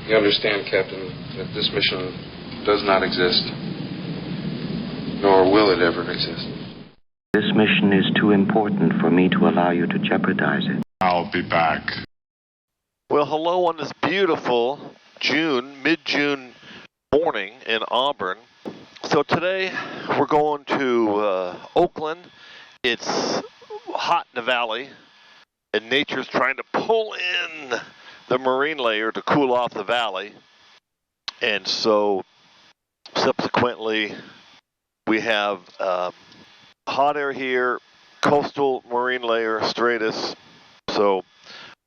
You understand, Captain, that this mission does not exist, nor will it ever exist. This mission is too important for me to allow you to jeopardize it. I'll be back. Well, hello on this beautiful mid-June morning in Auburn. So today we're going to Oakland. It's hot in the valley, and nature's trying to pull in the marine layer to cool off the valley. And so subsequently we have hot air here, coastal marine layer, stratus. So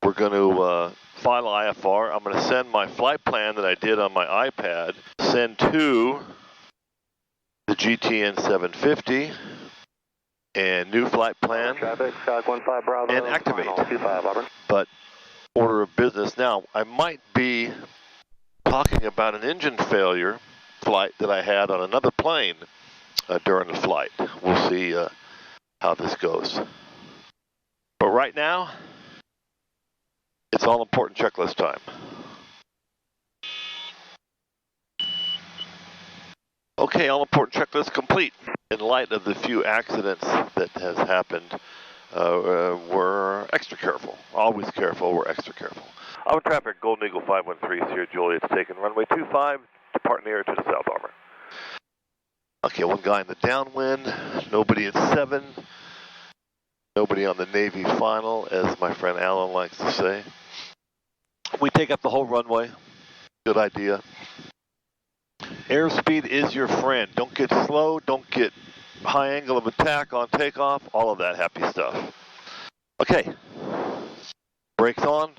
we're going to file IFR. I'm going to send my flight plan that I did on my iPad, send to the GTN 750, and new flight plan, and activate. But order of business. Now, I might be talking about an engine failure flight that I had on another plane during the flight. We'll see how this goes. But right now, it's all important checklist time. Okay, all important checklist complete. In light of the few accidents that has happened, we're extra careful. Always careful, we're extra careful. Auburn traffic, Golden Eagle 513, Sierra Juliet's taking runway 25, depart in the air to the south, Auburn. Okay, one guy in the downwind, nobody at 7, nobody on the Navy final, as my friend Alan likes to say. We take up the whole runway, good idea. Airspeed is your friend. Don't get slow, don't get high angle of attack on takeoff, all of that happy stuff. Okay, brakes on,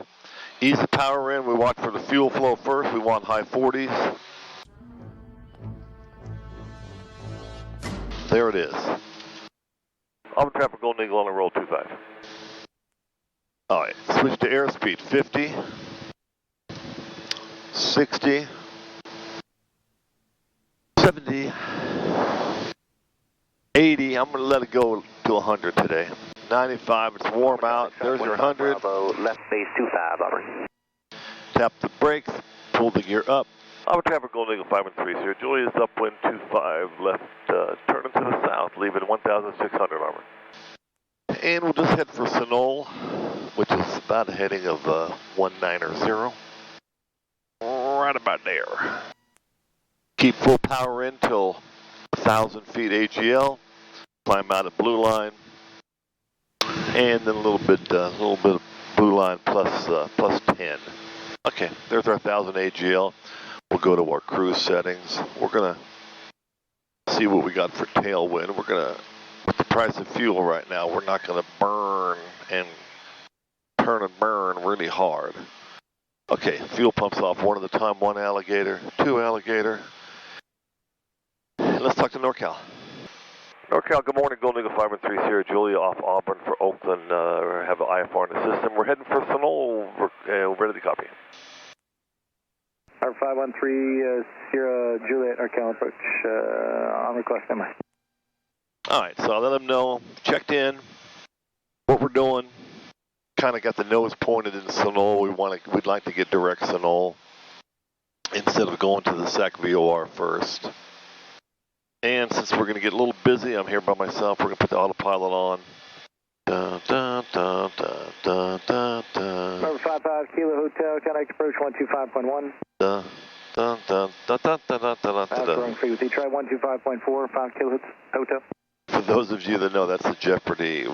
ease the power in. We watch for the fuel flow first. We want high 40s. There it is. Auburn traffic, Golden Eagle on a roll 25. All right, switch to airspeed, 50, 60, 70, 80, I'm going to let it go to 100 today. 95, it's warm out, there's your 100. Left base 25, Auburn. Tap the brakes, pull the gear up. Auburn traffic, Golden Eagle 513, Sierra Juliet's upwind 25, left turning to the south, leaving 1,600, Auburn. And we'll just head for Sonol, which is about a heading of 190. Right about there. Keep full power in till 1,000 feet AGL. Climb out at blue line, and then a little bit of blue line plus 10. Okay, there's our 1,000 AGL. We'll go to our cruise settings. We're gonna see what we got for tailwind. We're gonna, with the price of fuel right now, we're not gonna burn and turn and burn really hard. Okay, fuel pumps off one at a time. 1 alligator, 2 alligator. Let's talk to NorCal. NorCal, good morning. Golden Eagle 513, Sierra Julia off Auburn for Oakland. Have an IFR in the system. We're heading for Sonol. We're ready to copy. Our 513, Sierra Juliet, NorCal approach on request. All right, so I'll let them know. Checked in. What we're doing. Kind of got the nose pointed in Sonol. We'd like to get direct Sonol instead of going to the SAC VOR first. And since we're going to get a little busy, I'm here by myself. We're going to put the autopilot on. Dun, dun, dun, dun, dun, dun, dun. Number 55 Kilo Hotel, contact approach 125.1. Dun, dun, dun, dun, dun, dun, dun, dun, That's wrong frequency. Try 125.4, 5 Kilo Hotel. For those of you that know, that's the Jeopardy.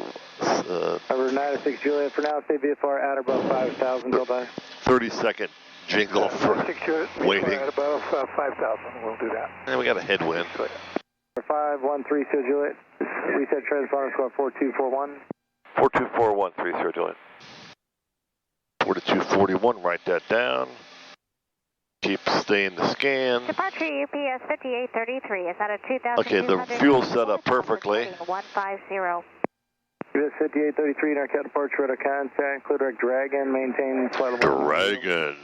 Number 96 Juliet, for now, stay VFR at or above 5,000, go by. 30-second jingle for waiting. At above 5,000, we'll do that. And we got a headwind. 513 Sierra Juliet, reset transponder squad 4241. 42413 Sierra Juliet. 4241, write that down. Keep staying the scan. Departure UPS 5833, is that a 2,000? Okay, the fuel set up perfectly. 150. US 5833, NorCal departure, radar contact, clear direct Dragon, maintain flight level. Dragon.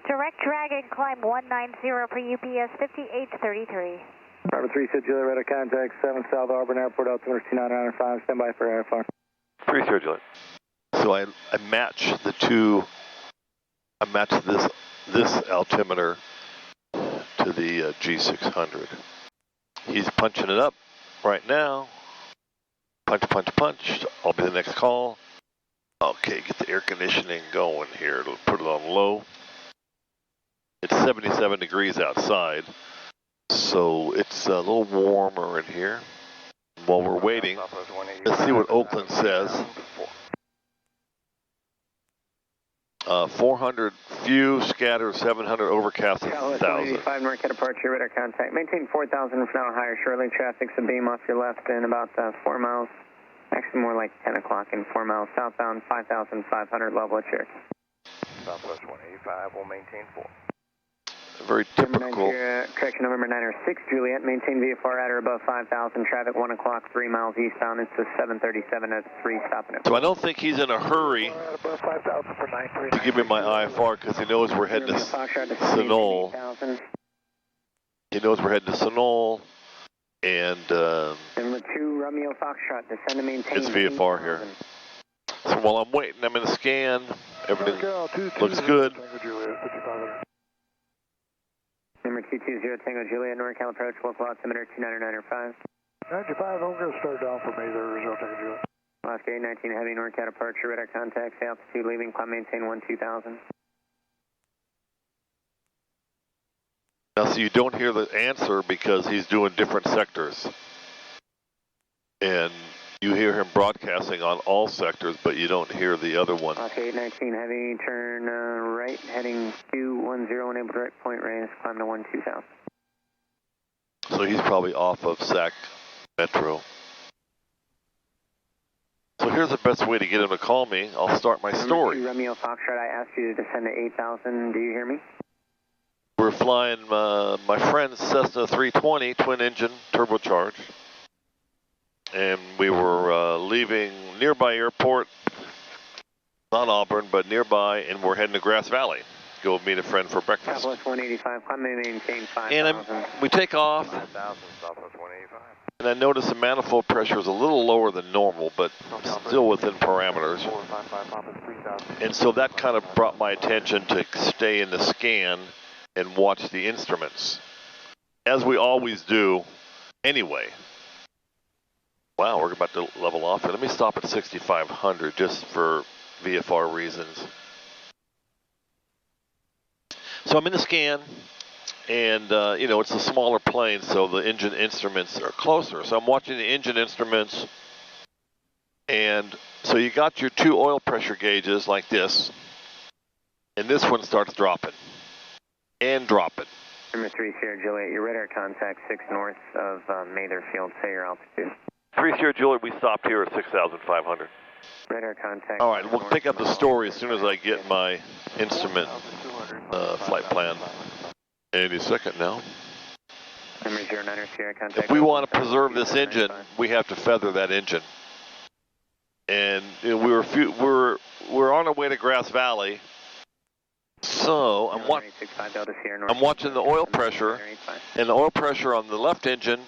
Direct Dragon, climb 190 for UPS 5833. Robert 3 Sierra Juliet, radar contact, 7 South Auburn Airport, altimeter 2995, stand by for IFR. 3 Sierra Juliet. So I match the two, I match this this altimeter to the G600. He's punching it up right now. Punch, punch, punch. I'll be the next call. Okay, get the air conditioning going here. It'll put it on low. It's 77 degrees outside, so it's a little warmer in here. While we're waiting, let's see what Oakland says. 400 few, scatter 700, overcast 1,000. 185 North departure, radar contact. Maintain 4,000 for now, higher shortly. Traffic's a beam off your left in about 4 miles. Actually more like 10 o'clock in 4 miles. Southbound 5,500 level at Cherokee. Southwest 185 will maintain 4. Very typical. Correction, November 906, Juliet. Maintain VFR at or above 5,000. Traffic 1 o'clock, 3 miles eastbound. It's the 737 at 3 stopping it. So I don't think he's in a hurry to give me my IFR because he knows we're heading to Sonol. He knows we're heading to Sonol. And Number 2, Romeo Foxtrot, descend to maintain. it's VFR here. So while I'm waiting, I'm in a scan. Everything looks good. Number 220 Tango Juliet, NorCal approach, local altimeter 29905. 95, I'm going to start down for me there, Tango Juliet. Alaska 819 Heavy, NorCal departure, radar contacts, altitude leaving, climb maintain 12,000. Now, so you don't hear the answer because he's doing different sectors. And you hear him broadcasting on all sectors, but you don't hear the other one. Alaska 819 Heavy, turn right, heading 210, enable direct point range, climb to 12,000. So he's probably off of SAC Metro. So here's the best way to get him to call me. I'll start my story. Romeo Foxtrot, I asked you to descend to 8,000. Do you hear me? We're flying my friend's Cessna 320, twin engine, turbocharged. And we were leaving nearby airport, not Auburn, but nearby, and we're heading to Grass Valley. Go meet a friend for breakfast. Southwest 185, climb and maintain 5,000. And we take off, 5,000, Southwest 185. and I notice the manifold pressure is a little lower than normal, but still within parameters. And so that kind of brought my attention to stay in the scan and watch the instruments, as we always do anyway. Wow, we're about to level off here. Let me stop at 6,500 just for VFR reasons. So I'm in the scan, and you know, it's a smaller plane, so the engine instruments are closer. So I'm watching the engine instruments, and so you got your 2 oil pressure gauges like this, and this one starts dropping, and dropping. Number 3 Sierra Juliet, your radar contact 6 north of Mather Field, say your altitude. 3 Sierra Juliet, we stopped here at 6,500. Radar contact. All right, we'll pick up the story as soon as I get my instrument flight plan. Any second now. Number 09 Sierra contact. If we want to preserve this engine, we have to feather that engine. And you know, we're on our way to Grass Valley. So I'm watching the oil pressure, and the oil pressure on the left engine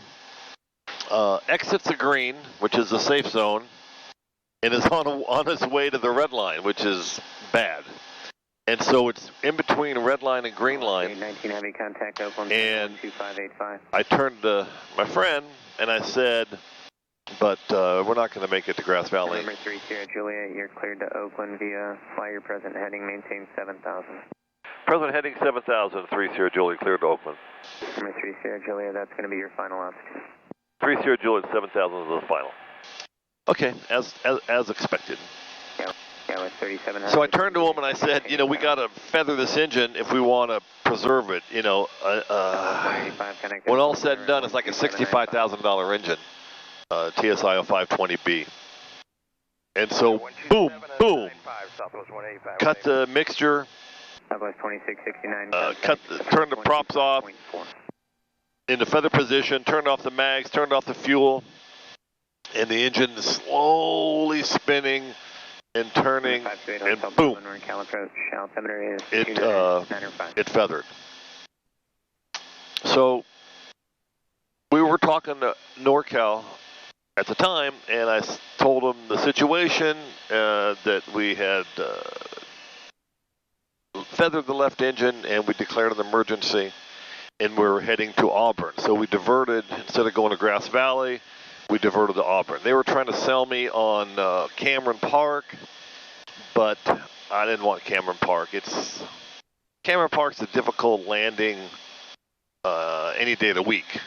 exits the green, which is the safe zone, and is on its way to the red line, which is bad. And so it's in between red line and green line. 19 heavy contact Oakland, and 2585. I turned to my friend and I said, but we're not going to make it to Grass Valley. Number 3 Sierra Juliet, you're cleared to Oakland via fly your present heading, maintain 7,000. Present heading 7,000, 3 Sierra Juliet, cleared to Oakland. Number 3 Sierra Juliet, that's going to be your final altitude. 3 Sierra Juliet, 7,000 is the final. Okay, as expected. Yeah, with 37. So I turned to him and I said, you know, we got to feather this engine if we want to preserve it. You know, when all said and done, it's like a $65,000 engine, TSI 0520B. And so, boom, boom, cut the mixture, turn the props off into feather position, turned off the mags, turned off the fuel, and the engine is slowly spinning and turning, and boom, it feathered. So we were talking to NorCal at the time, and I told them the situation, that we had feathered the left engine, and we declared an emergency, and we were heading to Auburn. So we diverted, instead of going to Grass Valley, we diverted to Auburn. They were trying to sell me on Cameron Park, but I didn't want Cameron Park. Cameron Park's a difficult landing any day of the week,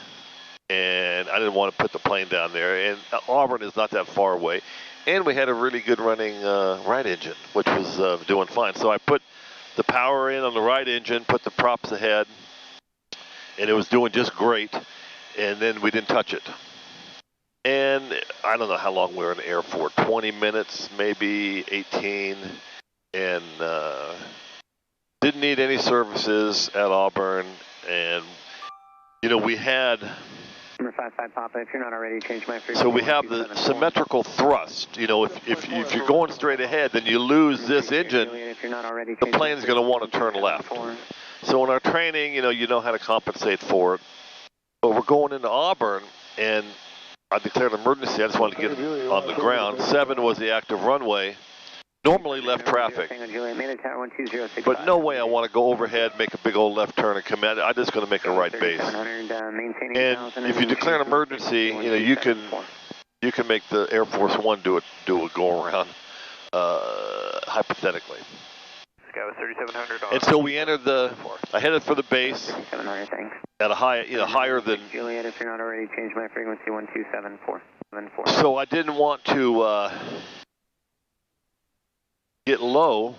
and I didn't want to put the plane down there. And Auburn is not that far away, and we had a really good running right engine, which was doing fine. So I put the power in on the right engine, put the props ahead, and it was doing just great. And then we didn't touch it. And I don't know how long we were in the air for, 20 minutes, maybe 18, and didn't need any services at Auburn. And, you know, we had... Number 55 Papa, if you're not already, change my frequency. So we have the symmetrical thrust. You know, if you're going straight ahead, then you lose this engine, the plane's going to want to turn left. So in our training, you know how to compensate for it. But we're going into Auburn, and I declared an emergency. I just wanted to get on the ground. 7 was the active runway. Normally left traffic. But no way I want to go overhead, make a big old left turn and come in. I'm just going to make a right base. And if you declare an emergency, you know, you can make the Air Force One do a go around, hypothetically. And so we entered I headed for the base at a high, higher than. Juliet, if you're not already, change my frequency 127.474. So I didn't want to get lower.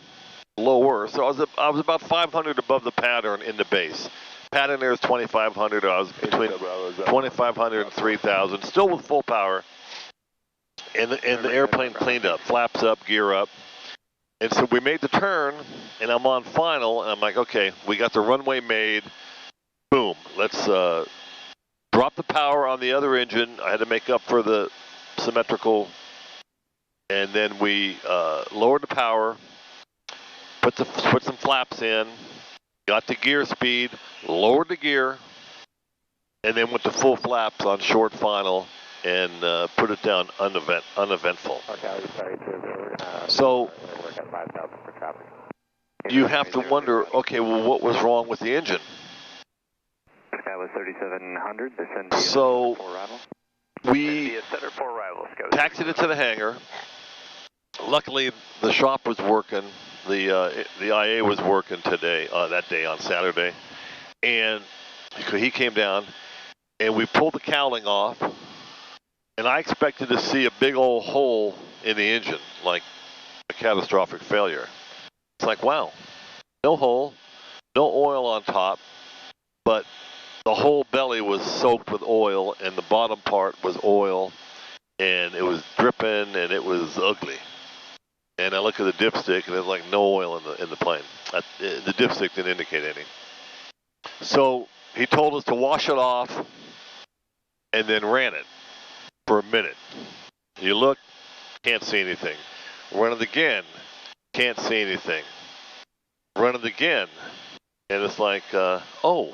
So I was about 500 above the pattern in the base. Pattern there is 2,500. I was between 2,500 and 3,000, still with full power. And the airplane cleaned up, flaps up, gear up. And so we made the turn, and I'm on final, and I'm like, okay, we got the runway made. Boom, let's drop the power on the other engine. I had to make up for the symmetrical. And then we lowered the power, put some flaps in, got the gear speed, lowered the gear, and then went to full flaps on short final and put it down uneventful. So you have to wonder, okay, well, what was wrong with the engine? That was 3700. So we taxied it to the hangar. Luckily, the shop was working. The IA was working today, that day on Saturday, and he came down, and we pulled the cowling off, and I expected to see a big old hole in the engine, like a catastrophic failure. It's like, wow, no hole, no oil on top, but the whole belly was soaked with oil, and the bottom part was oil, and it was dripping, and it was ugly. And I look at the dipstick, and there's like no oil in the plane. The dipstick didn't indicate any. So he told us to wash it off, and then ran it for a minute. You look, can't see anything. Run it again, can't see anything. Run it again, and it's like, oh,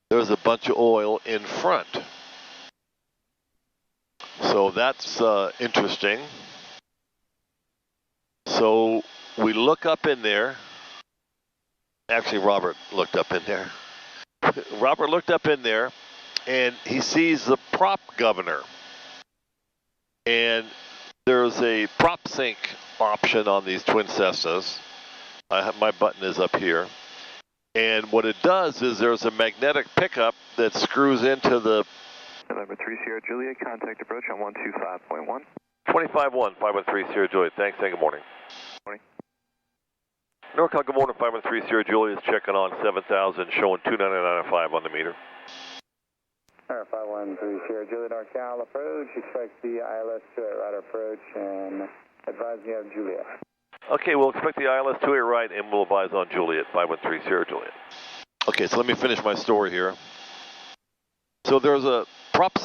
there's a bunch of oil in front. So that's interesting. So we look up in there. Actually, Robert looked up in there. Robert looked up in there, and he sees the prop governor. And there's a prop sync option on these twin Cessnas. My button is up here. And what it does is there's a magnetic pickup that screws into the... November 3 Sierra Juliet, contact approach on 125.1. 25-1, 513 Sierra Juliet. Thanks, and good morning. Morning. NorCal, good morning, 513 Sierra Juliet is checking on 7,000, showing 299.5 on the meter. 513 Sierra Juliet, NorCal approach, expect the ILS 28 right approach, and advise me of Juliet. Okay, we'll expect the ILS 28 right, and we'll advise on Juliet, 513 Sierra Juliet. Okay, so let me finish my story here. So there's a prop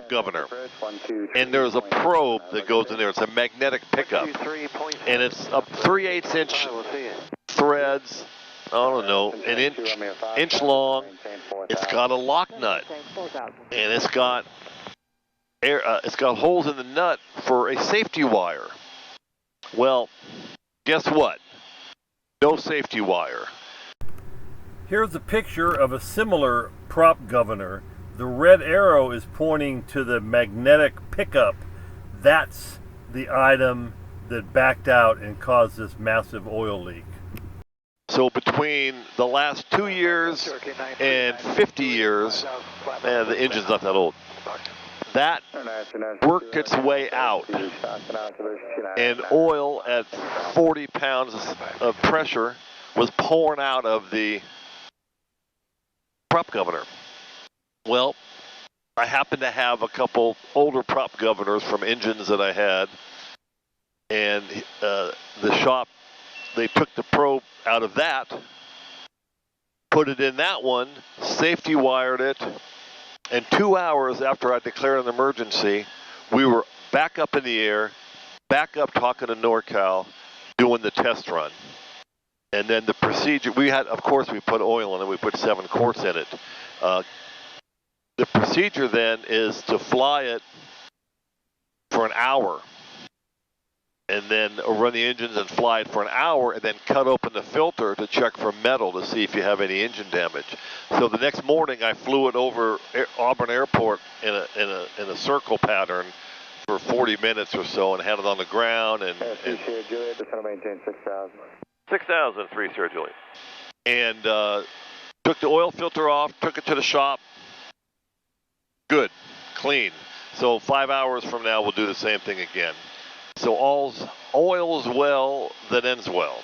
governor, and there's a probe that goes in there. It's a magnetic pickup, and it's a 3/8 inch threads. I don't know, an inch long. It's got a lock nut, and it's got holes in the nut for a safety wire. Well, guess what? no safety wire. Here's a picture of a similar prop governor. The red arrow is pointing to the magnetic pickup. That's the item that backed out and caused this massive oil leak. So between the last 2 years and 50 years, man, the engine's not that old, that worked its way out. And oil at 40 pounds of pressure was pouring out of the prop governor. Well, I happen to have a couple older prop governors from engines that I had, and the shop, they took the probe out of that, put it in that one, safety wired it, and 2 hours after I declared an emergency, we were back up in the air, back up talking to NorCal, doing the test run. And then the procedure, we had, of course, we put oil in it, we put 7 quarts in it. The procedure then is to fly it for an hour, and then run the engines and fly it for an hour, and then cut open the filter to check for metal to see if you have any engine damage. So the next morning I flew it over Auburn Airport in a circle pattern for 40 minutes or so, and had it on the ground. And Juliet, just want to maintain 6,000. 6,000, 3 Sierra Juliet. And took the oil filter off, took it to the shop. Good, clean. So 5 hours from now we'll do the same thing again. So all's oil's well that ends well.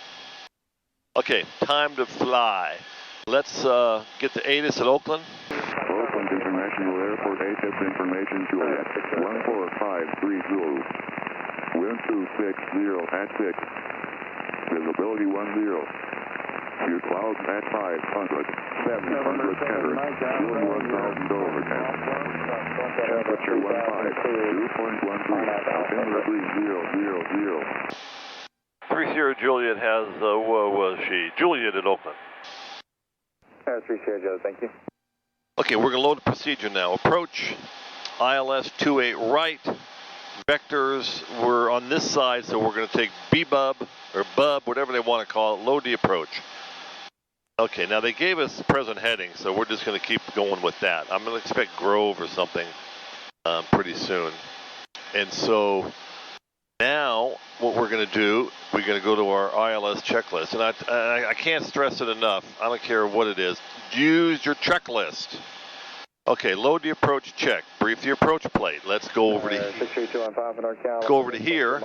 Okay, time to fly. Let's get to ATIS at Oakland. Oakland International Airport, ATIS information, Juliet, 14530. Wind 260 at 6. Visibility 10. Few clouds at 500. 700 Keter. Fuel 1000 overcast. Temperature 15. Dew point 13. Altimeter 3000. 3 Sierra Juliet has, Juliet at Oakland. 3 Sierra Juliet, thank you. Okay, we're going to load the procedure now. Approach, ILS 28 right. Vectors, we're on this side, so we're going to take B-Bub, or Bub, whatever they want to call it, load the approach. Okay, now they gave us present heading, so we're just going to keep going with that. I'm going to expect Grove or something pretty soon. And so now what we're going to do, we're going to go to our ILS checklist. And I can't stress it enough. I don't care what it is. Use your checklist. Okay, load the approach check. Brief the approach plate. Let's go over to here.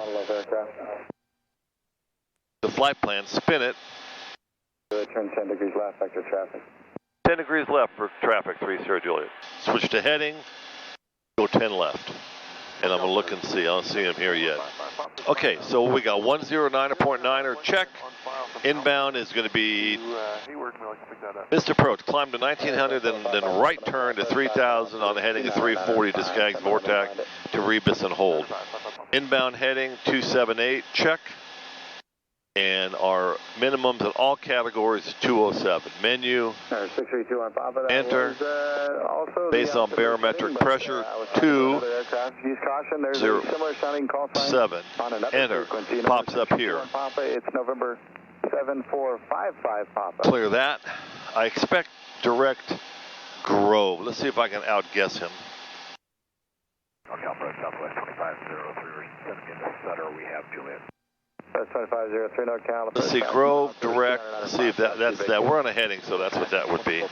The flight plan, spin it. Turn 10 degrees left, vector traffic. 10 degrees left for traffic, 3 Sierra Juliet. Switch to heading, go 10 left. And I'm going to look and see. I don't see him here yet. Okay, so we got 109.9er check. Inbound is going to be missed approach. Climb to 1900, then right turn to 3000 on the heading of 340 to Skaggs Vortac to Rebus and hold. Inbound heading 278, check. And our minimums in all categories is 207. Menu, enter, based on barometric pressure, 207. Enter, pops up here. It's November 7455 Papa. Clear that. I expect direct Grove. Let's see if I can outguess him. Alpha Southwest 2503, we're sending in the Sutter, we have Juliet. That's 2503 NorCal. Let's see, Grove, direct. Let's see if that's that. We're on a heading, so that's what that would be.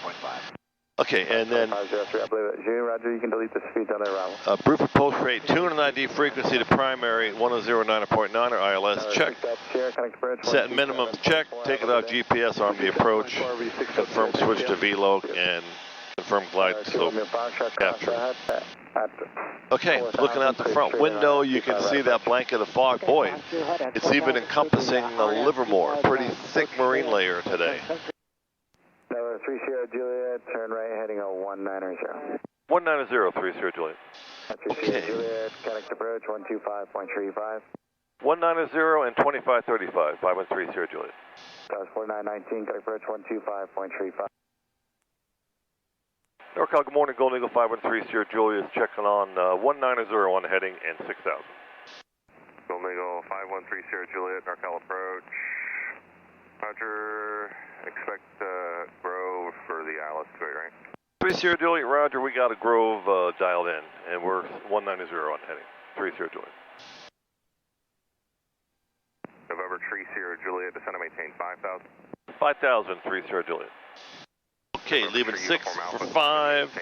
Okay, and then 503, I believe it. Roger, you can delete the speed on the arrival. brief approach rate, tune and ID frequency to primary 1009.9 or ILS check. Set minimums check. Take it out GPS, arm the approach. Confirm switch to VLOC and confirm glide slope capture. Okay, looking out the front window, you can see that blanket of fog. Boy, it's even encompassing Livermore. Pretty thick marine layer today. 3 Sierra Juliet, turn right heading 190. 190, 3 Sierra Juliet. Okay. Juliet, connect approach 125.35. 190 and 2535, 513 Sierra Juliet. 4919, connect approach 125.35. NorCal, good morning, Golden Eagle 513 Sierra Juliet, checking on 190 on heading and 6000. Golden Eagle 513 Sierra Juliet, NorCal approach. Roger, expect Grove for the ILS 2, right? 3 Sierra Juliet, Roger, we got a Grove dialed in, and we're 190 on heading. 3 Sierra Juliet. November 3 Sierra Juliet, descend and maintain 5,000. 5,000, 3 Sierra Juliet. Okay, leaving 6 for 5,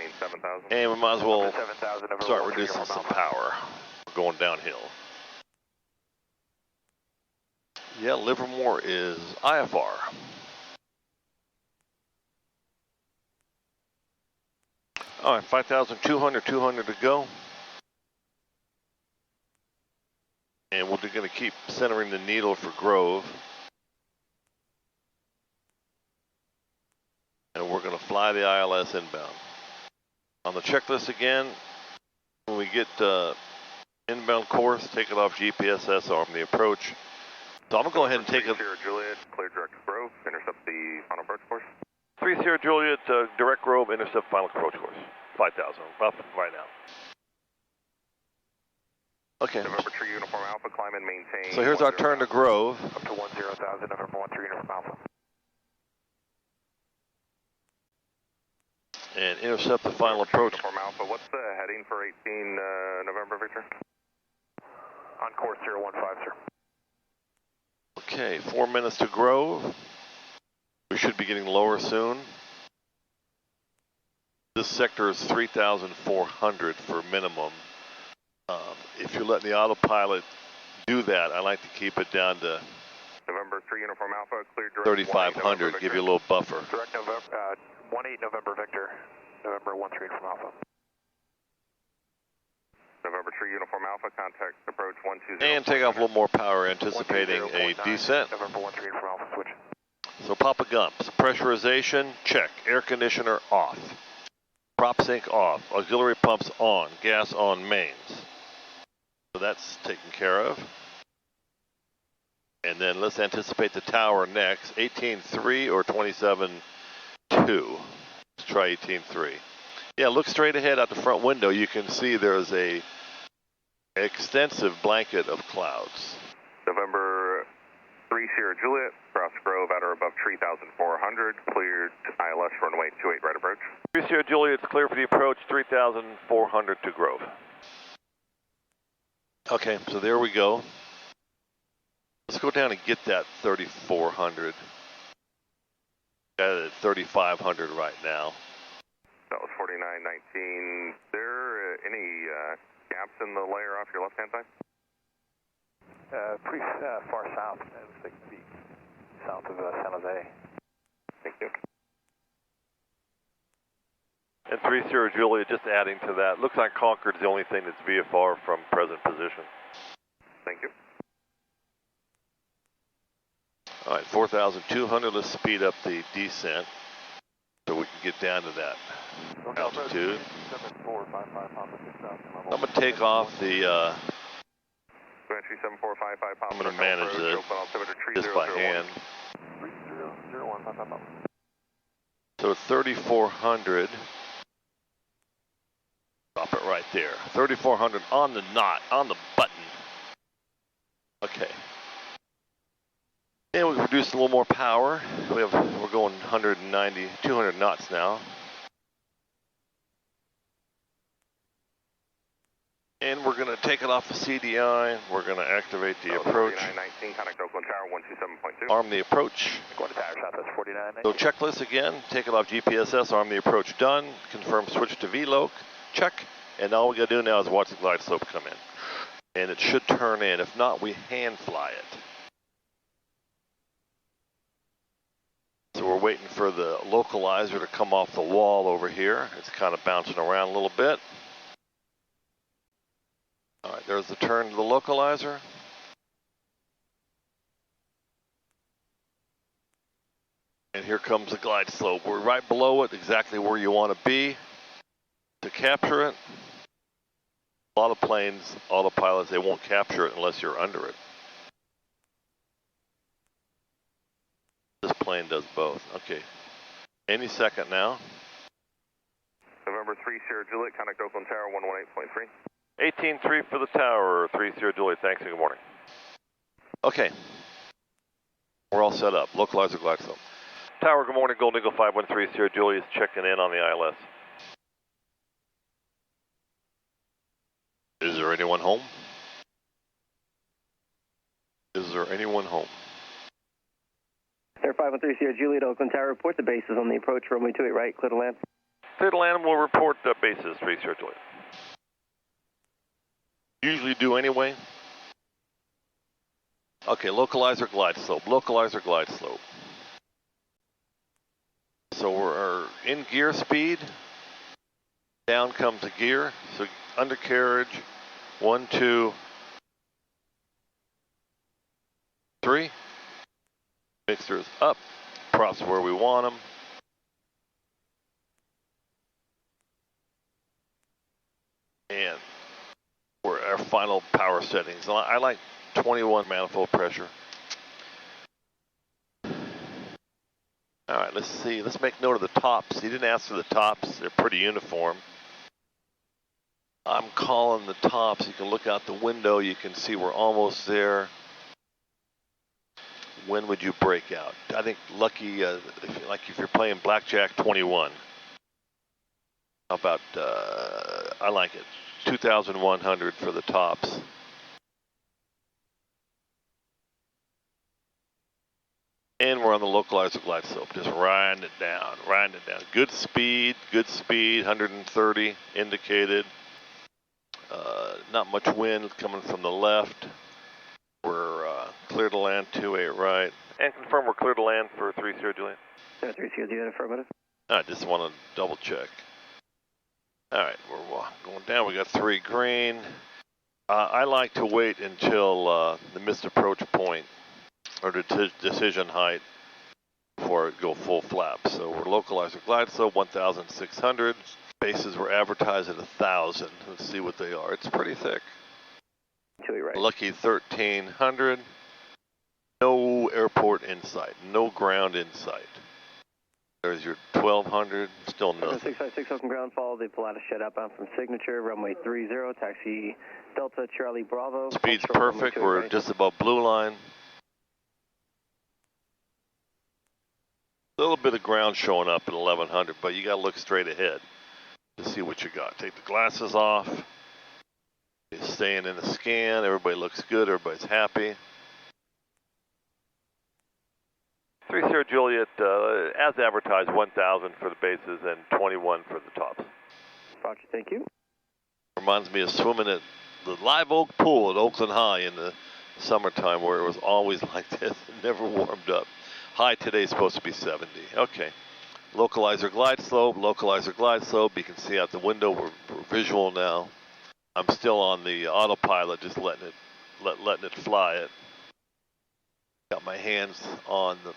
and we might as well start reducing some power. We're going downhill. Yeah, Livermore is IFR. All right, 5,200, 200 to go. And we're going to keep centering the needle for Grove. And we're going to fly the ILS inbound. On the checklist again, when we get inbound course, take it off GPSS, arm the approach. So I'm going to go ahead and take it. 3 Sierra Juliet, clear direct Grove, intercept the final approach course. 3 Sierra Juliet, direct Grove, intercept final approach course. 5,000, up right now. Okay. November 3 Uniform Alpha, climb and maintain. So here's our turn to Grove. Up to 10,000, November 13 Uniform Alpha. And intercept the final approach. Uniform Alpha, what's the heading for 18 November, Victor? On course 015, sir. Okay, 4 minutes to Grove. We should be getting lower soon. This sector is 3,400 for minimum. If you're letting the autopilot do that, I like to keep it down to November 3 Uniform Alpha, clear direct 3,500, give you a little buffer. Direct November, 18 November Victor, November 13 Uniform Alpha. November 3 Uniform Alpha, contact approach 120. And take off a little more power, anticipating a descent. November 13 Uniform Alpha, switch. So Papa Gumps, pressurization, check. Air conditioner off. Prop sync off. Auxiliary pumps on. Gas on mains. So that's taken care of. And then let's anticipate the tower next. 18.3 or 27.2. Let's try 18.3. Yeah, look straight ahead out the front window. You can see there's a extensive blanket of clouds. November 3 Sierra Juliet, cross Grove at or above 3,400, cleared ILS runway 28 right approach. 3 Sierra Juliet's clear for the approach, 3,400 to Grove. Okay, so there we go. Let's go down and get that 3,400. Got it at 3,500 right now. That was 4919. There any gaps in the layer off your left-hand side? Pretty far south. It looks like the south of San Jose. Thank you. And 3 Sierra Juliet, just adding to that, looks like Concord's the only thing that's VFR from present position. Thank you. All right, 4,200, let's speed up the descent so we can get down to that altitude. I'm going to take off the, I'm going to manage it just by hand. So 3,400, drop it right there. 3,400 on the knot, on the button. Okay. And we reduced a little more power. We're going 190, 200 knots now. And we're going to take it off the CDI. We're going to activate the approach. 4919, contact Oakland Tower 127.2. Arm the approach. Going to tower southwest 4919. So checklist again. Take it off GPSS. Arm the approach done. Confirm switch to VLOC. Check. And all we got to do now is watch the glide slope come in. And it should turn in. If not, we hand fly it. So we're waiting for the localizer to come off the wall over here. It's kind of bouncing around a little bit. All right, there's the turn to the localizer. And here comes the glide slope. We're right below it, exactly where you want to be to capture it. A lot of planes, autopilots, they won't capture it unless you're under it. This plane does both. Okay. Any second now. November 3 Sierra Juliet, contact Oakland Tower 118.3. 18.3 for the tower, 3 Sierra Juliet, thanks and good morning. Okay. We're all set up. Localizer glide slope. Tower, good morning. Golden Eagle 513 Sierra Julia is checking in on the ILS. Is there anyone home? Is there anyone home? Air 513 Sierra Julia to Oakland Tower, report the bases on the approach, runway 28 right, clear to land. Clear to land, will report the bases, 3 Sierra Julia. Usually do anyway. Okay, localizer glide slope, localizer glide slope. So we're in gear speed. Down comes the gear, so undercarriage, 1, 2, 3. Mixers up, props where we want them. And we're our final power settings. I like 21 manifold pressure. All right, let's see. Let's make note of the tops. He didn't ask for the tops. They're pretty uniform. I'm calling the tops. You can look out the window. You can see we're almost there. When would you break out? I think lucky, if you're playing blackjack, 21. How about, I like it, 2,100 for the tops. And we're on the localizer glide slope, just riding it down, riding it down. Good speed, 130 indicated. Not much wind coming from the left. We're clear to land, 28 right. And confirm we're clear to land for 3 Sierra Julia. 3 Sierra Julia, affirmative. I just want to double check. All right, we're going down. We got 3 green. I like to wait until the missed approach point or the decision height before it go full flap. So we're localizer glide slope 1,600. Bases were advertised at 1,000. Let's see what they are. It's pretty thick. Right. Lucky 1,300. No airport in sight. No ground in sight. There's your 1,200. Still nothing. 656 Oakland ground, follow the Pilatus jet outbound from Signature, runway 30, taxi Delta Charlie Bravo. Speed's perfect. We're just above blue line. A little bit of ground showing up at 1,100, but you got to look straight ahead to see what you got. Take the glasses off. You're staying in the scan. Everybody looks good. Everybody's happy. 3 Sierra Juliet, as advertised, 1,000 for the bases and 21 for the tops. Roger, thank you. Reminds me of swimming at the Live Oak Pool at Oakland High in the summertime, where it was always like this. It never warmed up. High today is supposed to be 70. Okay. Localizer glide slope, localizer glide slope. You can see out the window. We're visual now. I'm still on the autopilot, just letting it fly it. Got my hands on the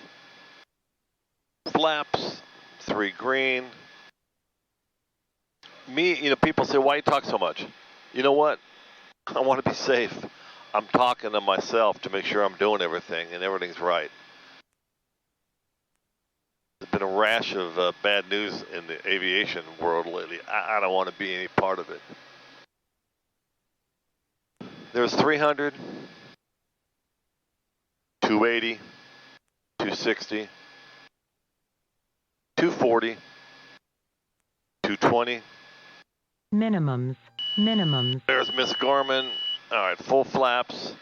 flaps, 3 green. People say, why you talk so much? You know what? I want to be safe. I'm talking to myself to make sure I'm doing everything and everything's right. There's been a rash of bad news in the aviation world lately. I don't want to be any part of it. There's 300, 280, 260, 240, 220. Minimums. There's Miss Gorman. All right, full flaps.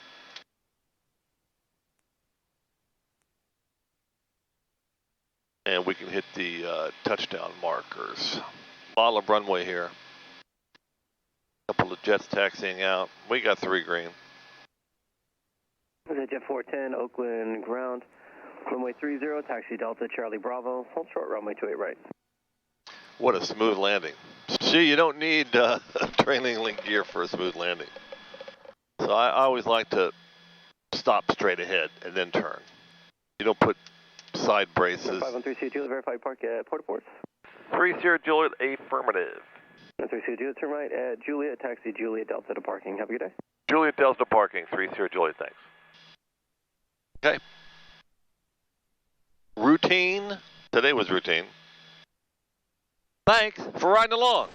And we can hit the touchdown markers. Bottle of runway here. Couple of jets taxiing out. We got 3 green. Jet 410, Oakland ground. Runway 30, taxi Delta Charlie Bravo. Hold short, runway 28 right. What a smooth landing. See, you don't need trailing link gear for a smooth landing. So I always like to stop straight ahead and then turn. You don't put side braces. 513 Sierra Juliet, verify park at Port-a-Ports. 3 Sierra Juliet, affirmative. 3 Sierra Juliet, turn right at Juliet, taxi Juliet Delta to parking. Have a good day. Juliet Delta parking, 3 Sierra Juliet, thanks. Okay. Routine. Today was routine. Thanks for riding along.